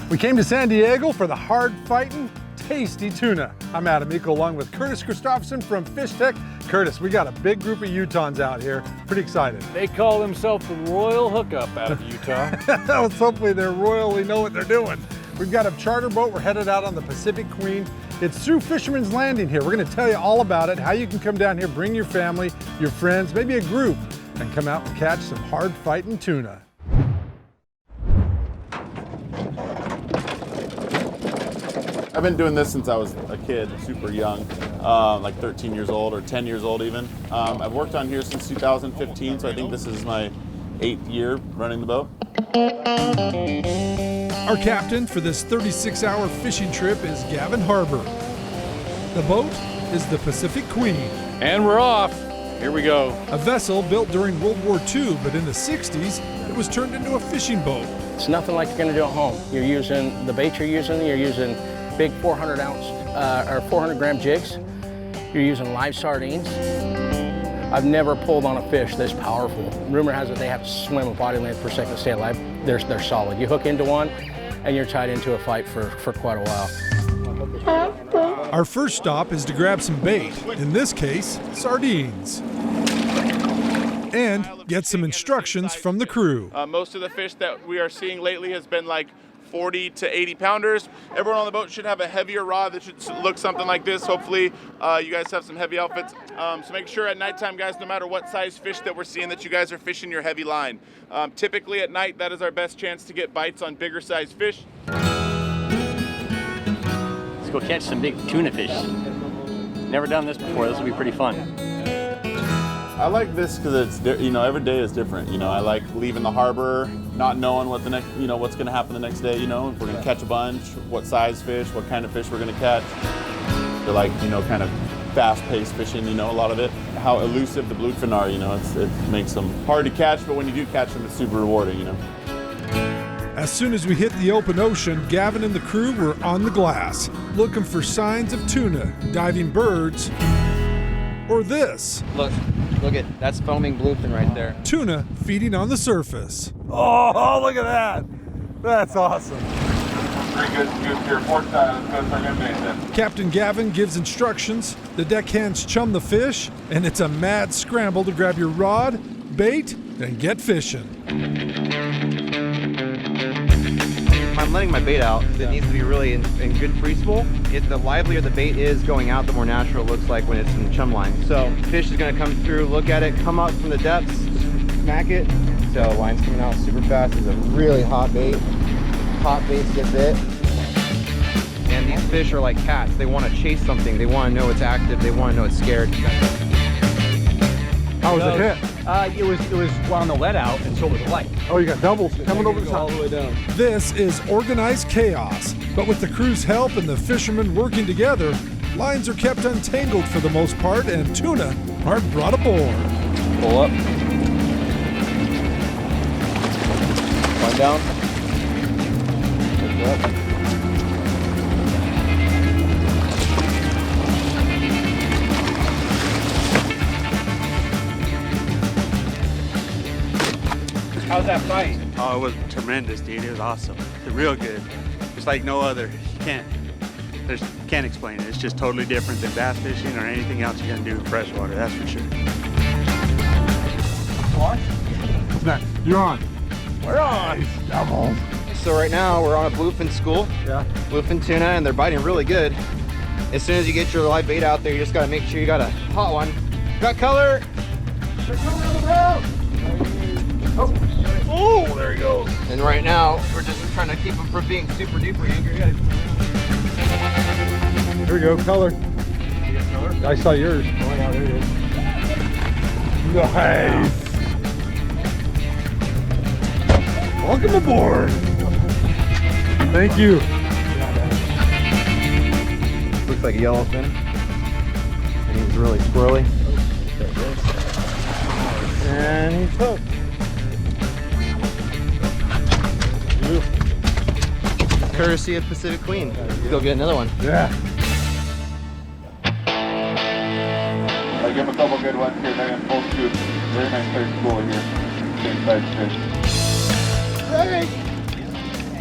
We came to San Diego for the hard-fighting, tasty tuna. I'm Adam Eagle along with Curtis Christopherson from Fish Tech. Curtis, we got a big group of Utahns out here. Pretty excited. They call themselves the Royal Hookup out of Utah. Well, hopefully they royally know what they're doing. We've got a charter boat. We're headed out on the Pacific Queen. It's through Fisherman's Landing here. We're going to tell you all about it, how you can come down here, bring your family, your friends, maybe a group, and come out and catch some hard-fighting tuna. I've been doing this since I was a kid, super young, like 13 years old or 10 years old even. I've worked on here since 2015, so I think this is my 8th year running the boat. Our captain for this 36-hour fishing trip is Gavin Harbor. The boat is the Pacific Queen. And we're off. Here we go. A vessel built during World War II, but in the 60s, it was turned into a fishing boat. It's nothing like you're going to do at home. You're using the bait you're using big 400-ounce or 400-gram jigs. You're using live sardines. I've never pulled on a fish this powerful. Rumor has it they have to swim a body length per second to stay alive. They're solid. You hook into one, and you're tied into a fight for quite a while. Our first stop is to grab some bait, in this case, sardines, and get some instructions from the crew. Most of the fish that we are seeing lately has been like 40 to 80 pounders. Everyone on the boat should have a heavier rod that should look something like this. Hopefully you guys have some heavy outfits. So make sure at nighttime, guys, no matter what size fish that we're seeing, that you guys are fishing your heavy line. Typically at night, that is our best chance to get bites on bigger size fish. Let's go catch some big tuna fish. Never done this before. This will be pretty fun. I like this because it's, every day is different. I like leaving the harbor, not knowing what the next, what's going to happen the next day. If we're going to catch a bunch, what size fish, what kind of fish we're going to catch. They're like, kind of fast-paced fishing. A lot of it. How elusive the bluefin are. It makes them hard to catch, but when you do catch them, it's super rewarding. As soon as we hit the open ocean, Gavin and the crew were on the glass, looking for signs of tuna, diving birds, or this. Look at that's foaming bluefin right there. Tuna feeding on the surface. Oh, look at that. That's awesome. Pretty good here, port side. Let's go for a good bait then. Captain Gavin gives instructions. The deckhands chum the fish, and it's a mad scramble to grab your rod, bait, and get fishing. I'm letting my bait out. It needs to be really in good free spool. The livelier the bait is going out, the more natural it looks like when it's in the chum line. So fish is going to come through, look at it, come up from the depths, smack it. So line's coming out super fast. It's a really hot bait. Hot baits get bit. And these fish are like cats. They want to chase something. They want to know it's active. They want to know it's scared. How was it hit? It was on the let out, and so was the light. Oh, you got doubles coming over the top. All the way down. This is organized chaos, but with the crew's help and the fishermen working together, lines are kept untangled for the most part, and tuna are brought aboard. Pull up. One down. Lift up. How's that fight? Oh, it was tremendous, dude. It was awesome. It's real good. It's like no other. You can't explain it. It's just totally different than bass fishing or anything else you're gonna do in freshwater. That's for sure. What's next? You're on. We're on. Doubles. So right now we're on a bluefin school. Yeah. Bluefin tuna, and they're biting really good. As soon as you get your live bait out there, you just gotta make sure you got a hot one. Got color. Oh, there he goes. And right now we're just trying to keep them from being super duper angry. Here we go, color. I saw yours. Oh yeah, there it is. Nice. Welcome aboard. Thank you. Looks like a yellowfin. And he's really squirrely. And he's hooked. Courtesy of Pacific Queen. Let's go get another one. Yeah. I'll give them a couple good ones here. They're in full scoop. Very nice size school here. Same size fish. Great!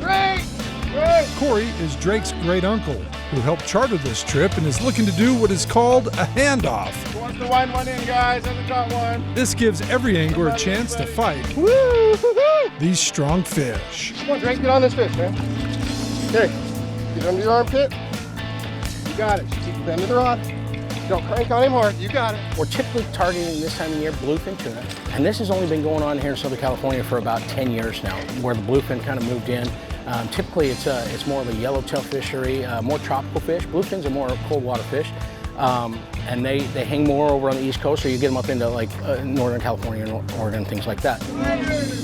Great! Great! Corey is Drake's great uncle, who helped charter this trip and is looking to do what is called a handoff. Who wants to wind one in, guys? Hasn't caught one. This gives every angler a chance to fight these strong fish. Come on, Drake, get on this fish, man. Okay, get under your armpit. You got it. Just keep the bend of the rod. Don't crank on him hard. You got it. We're typically targeting this time of year bluefin tuna, and this has only been going on here in Southern California for about 10 years now, where the bluefin kind of moved in. Typically, it's more of a yellowtail fishery, more tropical fish. Bluefins are more cold water fish, and they hang more over on the East Coast, or you get them up into like Northern California and Oregon, things like that.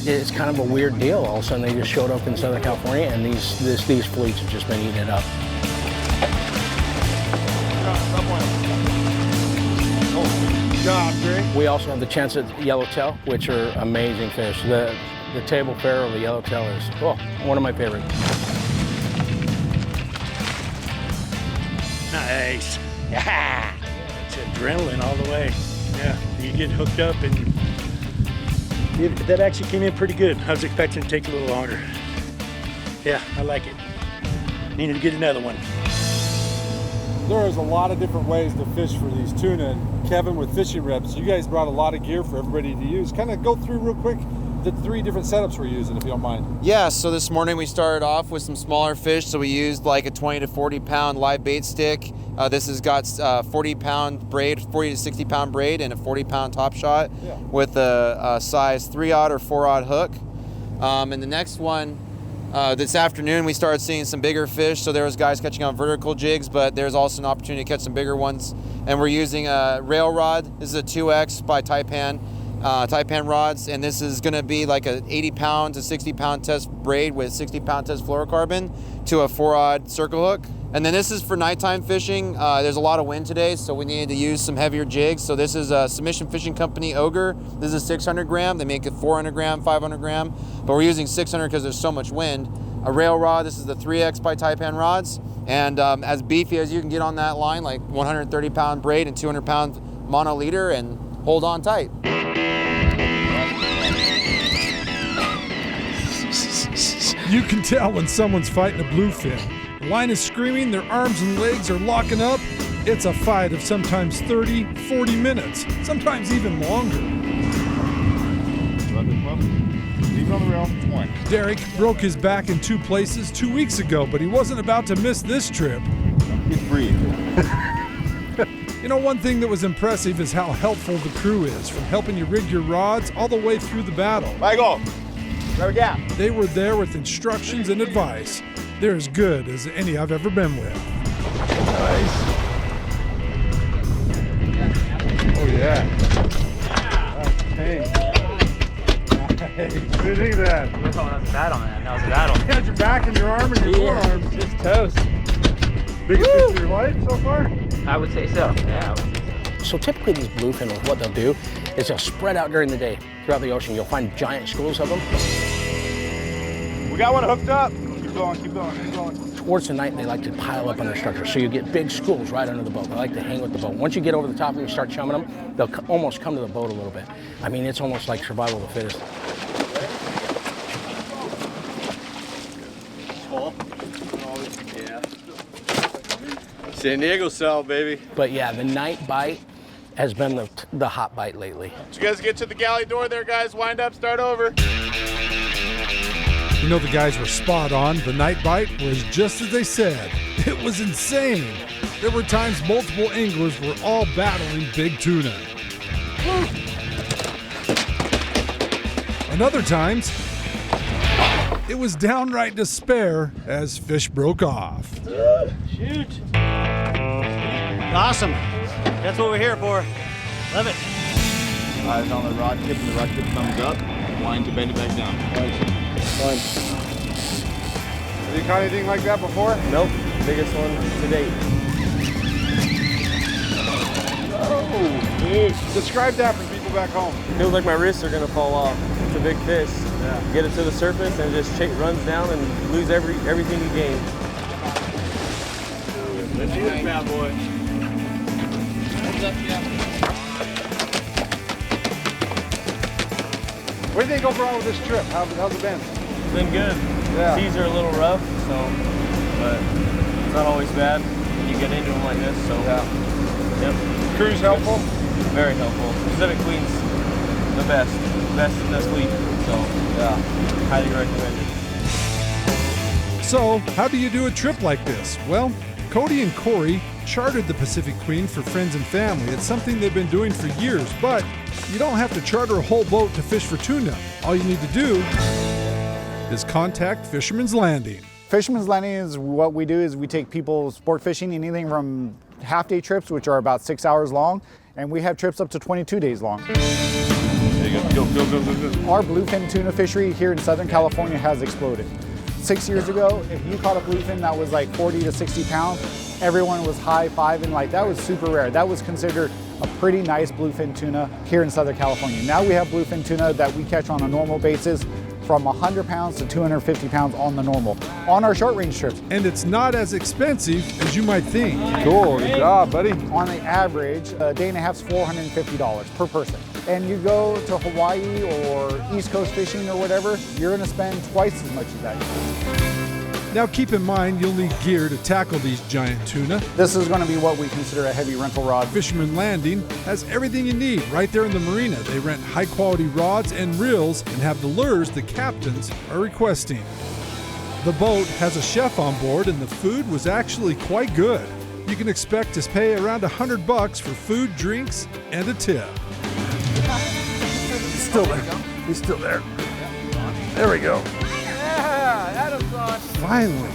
It's kind of a weird deal. All of a sudden, they just showed up in Southern California, and these fleets have just been eating it up. We also have the chance at yellowtail, which are amazing fish. The table fare of the yellowtail is one of my favorites. Nice. Yeah. It's adrenaline all the way. Yeah, you get hooked up and that actually came in pretty good. I was expecting it to take a little longer. Yeah, I like it. Needed to get another one. There is a lot of different ways to fish for these tuna. And Kevin with Fishing Reps, you guys brought a lot of gear for everybody to use. Kind of go through real quick the 3 different setups we're using, if you don't mind. Yeah, so this morning we started off with some smaller fish. So we used like a 20 to 40 pound live bait stick. This has got 40 pound braid, 40 to 60 pound braid, and a 40 pound top shot with a size 3-aught or 4-aught hook. And the next one, this afternoon we started seeing some bigger fish, so there was guys catching on vertical jigs, but there's also an opportunity to catch some bigger ones. And we're using a rail rod. This is a 2X by Taipan rods, and this is gonna be like a 80 pound to 60 pound test braid with 60 pound test fluorocarbon to a 4-aught circle hook. And then this is for nighttime fishing. There's a lot of wind today, so we needed to use some heavier jigs. So this is a Submission Fishing Company Ogre. This is 600 gram. They make it 400 gram, 500 gram, but we're using 600 because there's so much wind. A rail rod, this is the 3X by Taipan rods. And as beefy as you can get on that line, like 130 pound braid and 200 pound mono leader, and hold on tight. You can tell when someone's fighting a bluefin. The line is screaming, their arms and legs are locking up. It's a fight of sometimes 30, 40 minutes, sometimes even longer. Leave it on the rail. One. Derek broke his back in 2 places 2 weeks ago, but he wasn't about to miss this trip. Just breathe. You know, one thing that was impressive is how helpful the crew is, from helping you rig your rods all the way through the battle. Michael, grab a gap. They were there with instructions and advice. They're as good as any I've ever been with. Nice. Oh yeah. Hey. Nice. Good at that. That was a battle, man. That was a battle. You had your back and your arm and your forearms. Just toast. Biggest fish of your life so far? I would say so. Yeah. So typically these bluefin, what they'll do is they'll spread out during the day throughout the ocean. You'll find giant schools of them. We got one hooked up. Keep going, keep going, keep going. Towards the night, they like to pile up under structure, so you get big schools right under the boat. They like to hang with the boat. Once you get over the top and you start chumming them, they'll almost come to the boat a little bit. I mean, it's almost like survival of the fittest. San Diego style, baby. But yeah, the night bite has been the hot bite lately. Did you guys get to the galley door there, guys? Wind up, start over. You know, the guys were spot on. The night bite was just as they said. It was insane. There were times multiple anglers were all battling big tuna. And other times, it was downright despair as fish broke off. Shoot. Awesome. That's what we're here for. Love it. Eyes on the rod tip, and the rod tip comes up. Line to bend it back down. Fine. Have you caught anything like that before? Nope. Biggest one to date. Oh, describe that for people back home. Feels like my wrists are gonna fall off. It's a big fish. Yeah. Get it to the surface and just runs down and lose everything you gain. Let's do this, bad boy. What do you think overall with this trip? How's it been? It's been good. Yeah. Seas are a little rough, so but it's not always bad when you get into them like this. So yep. Crew's helpful? Very helpful. Pacific Queen's the best in this fleet. So yeah, highly recommend it. So, how do you do a trip like this? Well, Cody and Corey chartered the Pacific Queen for friends and family. It's something they've been doing for years, but you don't have to charter a whole boat to fish for tuna. All you need to do is contact Fisherman's Landing. Fisherman's Landing is what we do is we take people sport fishing, anything from half-day trips, which are about 6 hours long, and we have trips up to 22 days long. There you go. Go. Our bluefin tuna fishery here in Southern California has exploded. 6 years ago, if you caught a bluefin that was like 40 to 60 pounds, everyone was high-fiving, like that was super rare. That was considered a pretty nice bluefin tuna here in Southern California. Now we have bluefin tuna that we catch on a normal basis from 100 pounds to 250 pounds on the normal, on our short range trips. And it's not as expensive as you might think. Cool, good job, buddy. On the average, a day and a half's $450 per person. And you go to Hawaii or East Coast fishing or whatever, you're gonna spend twice as much as that. Now keep in mind, you'll need gear to tackle these giant tuna. This is gonna be what we consider a heavy rental rod. Fisherman Landing has everything you need right there in the marina. They rent high quality rods and reels and have the lures the captains are requesting. The boat has a chef on board and the food was actually quite good. You can expect to pay around $100 for food, drinks, and a tip. He's still there. He's still there. There we go. Yeah, Adam's on. Finally.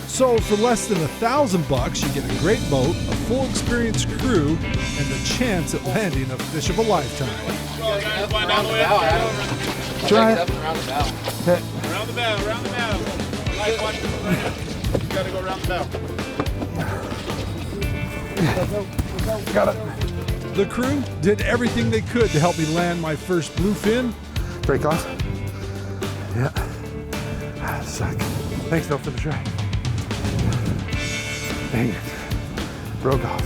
So for less than $1,000, you get a great boat, a full experienced crew, and the chance at landing a fish of a lifetime. Try it. Around the bow. You gotta go around the bow. Got it. The crew did everything they could to help me land my first bluefin. Break off. Yeah. Suck. Thanks, though, for the try. Dang it. Broke off.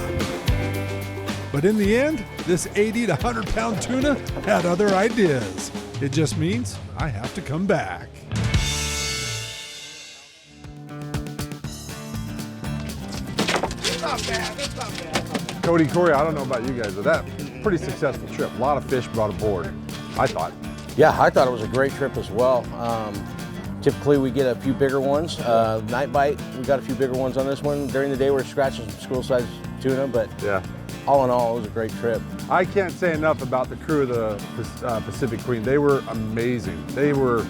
But in the end, this 80 to 100 pound tuna had other ideas. It just means I have to come back. Cody, Corey, I don't know about you guys, but that pretty successful trip. A lot of fish brought aboard, I thought. Yeah, I thought it was a great trip as well. Typically we get a few bigger ones. Night bite, we got a few bigger ones on this one. During the day we're scratching some school-sized tuna, but yeah, all in all, it was a great trip. I can't say enough about the crew of the Pacific Queen. They were amazing. They were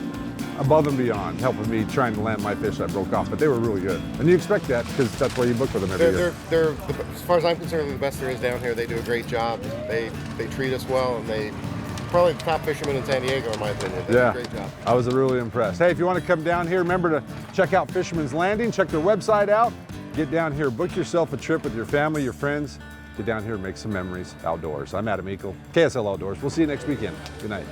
above and beyond helping me trying to land my fish that broke off, but they were really good. And you expect that because that's why you book with them every year. They're, as far as I'm concerned, they're the best there is down here. They do a great job. They treat us well, and they probably the top fishermen in San Diego, in my opinion. They do a great job. I was really impressed. Hey, if you want to come down here, remember to check out Fisherman's Landing, check their website out, get down here, book yourself a trip with your family, your friends, get down here and make some memories outdoors. I'm Adam Eagle, KSL Outdoors. We'll see you next weekend. Good night.